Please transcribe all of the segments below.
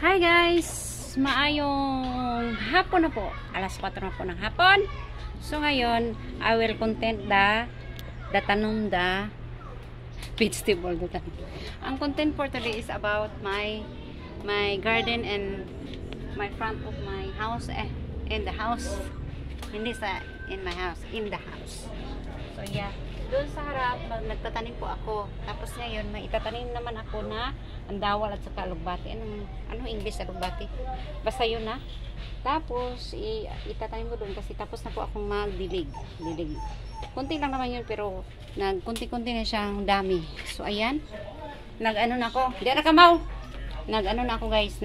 Hi guys! Maayong hapon na po. Alas 4 na po ng hapon. So ngayon, I will content the tanom the vegetable. Ang content for today is about my garden and my front of my house. In the house. Hindi sa in my house. In the house. So yeah. Doon sa harap, nagtatanim po ako. Tapos ngayon, may itatanim naman ako na andawal at saka alugbati. Anong English alugbati? Basta yun na. Tapos, itatanim ko doon kasi tapos na po akong magdilig. Kunti lang naman yun, pero kunti-kunti na siyang dami. So, ayan. Nag-ano na ako. Di na kamaw! Nag-ano na ako guys.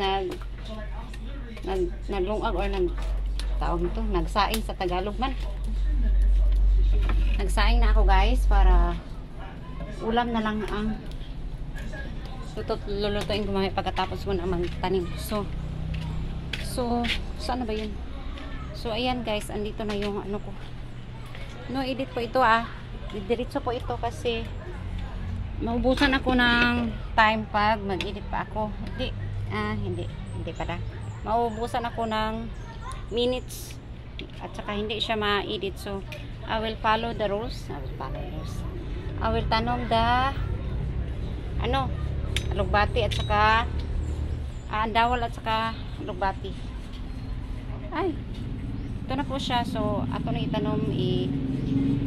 Naglungag or tawag to. Nagsaing sa Tagalog man. Nagsaing na ako guys para ulam na lang ang lulutuin ko mamaya pagkatapos ko na magtanim. So saan na ba yun? So ayan guys, andito na yung ano ko. No edit po ito didiretso po ito kasi maubusan ako ng time pag mag-edit pa ako. Hindi pala. Maubusan ako ng minutes at saka hindi siya ma-edit. So I will follow the rules. I will tanom the alugbati at saka andawal at saka alugbati. Ay, ito na po siya. So ato na itanom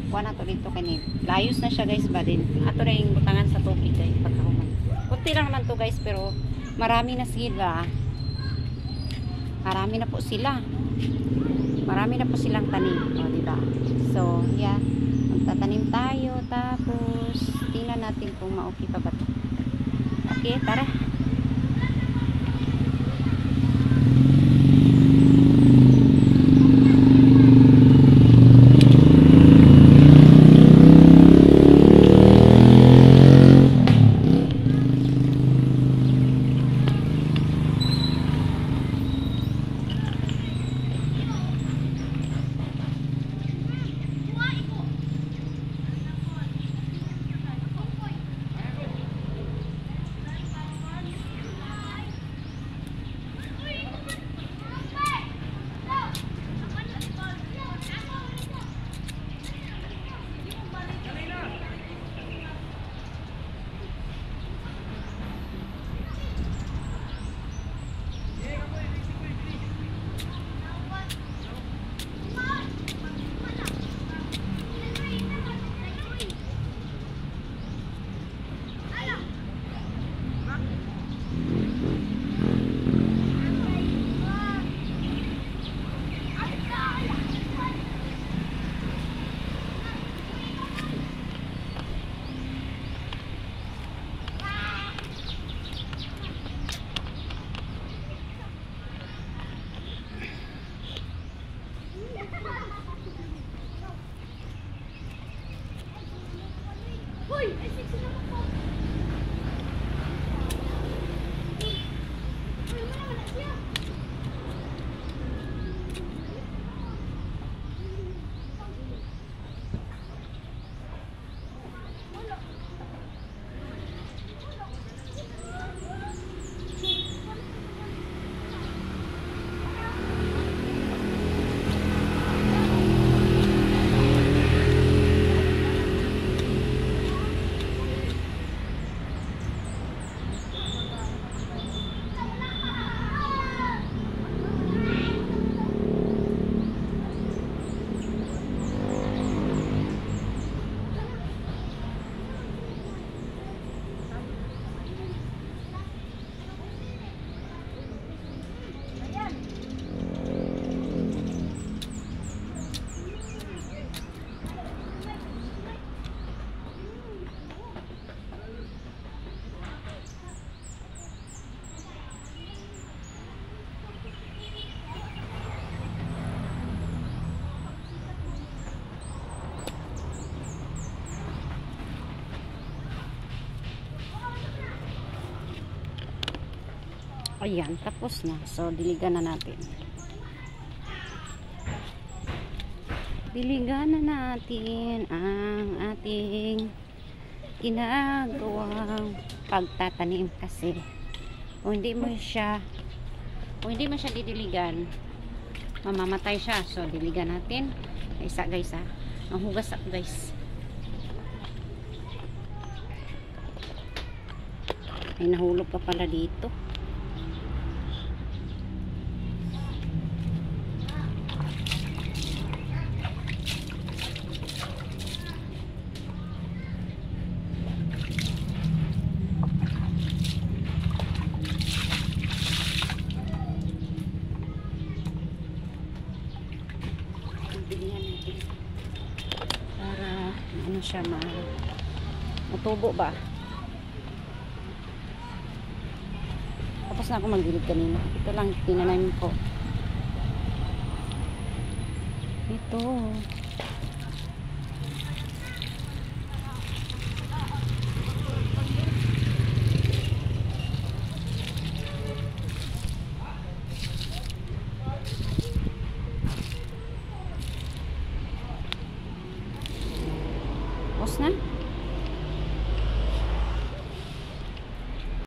kuha na to dito kanil. Layos na siya guys ba din. Ato na yung butangan sa tubig guys pagkahuman. Kunti lang naman to guys pero marami na sila. Marami na po silang tanim. O, diba? So, yeah. Magtatanim tayo. Tapos, tingnan natin kung ma-okay pa ba ito. Okay, tara. Ayan, tapos na. So, diligan na natin. Diligan na natin ang ating ginagawang pagtatanim kasi kung hindi mo siya Kung hindi mo siya didiligan, mamamatay siya. So, diligan natin. Isa guys ha. Ang hugas ako guys. Ay, nahulog pa pala dito. Bilihan natin para ano siya matubo ba. Tapos na ako magdilig kanina. Ito lang tinanayin ko ito. Tapos na.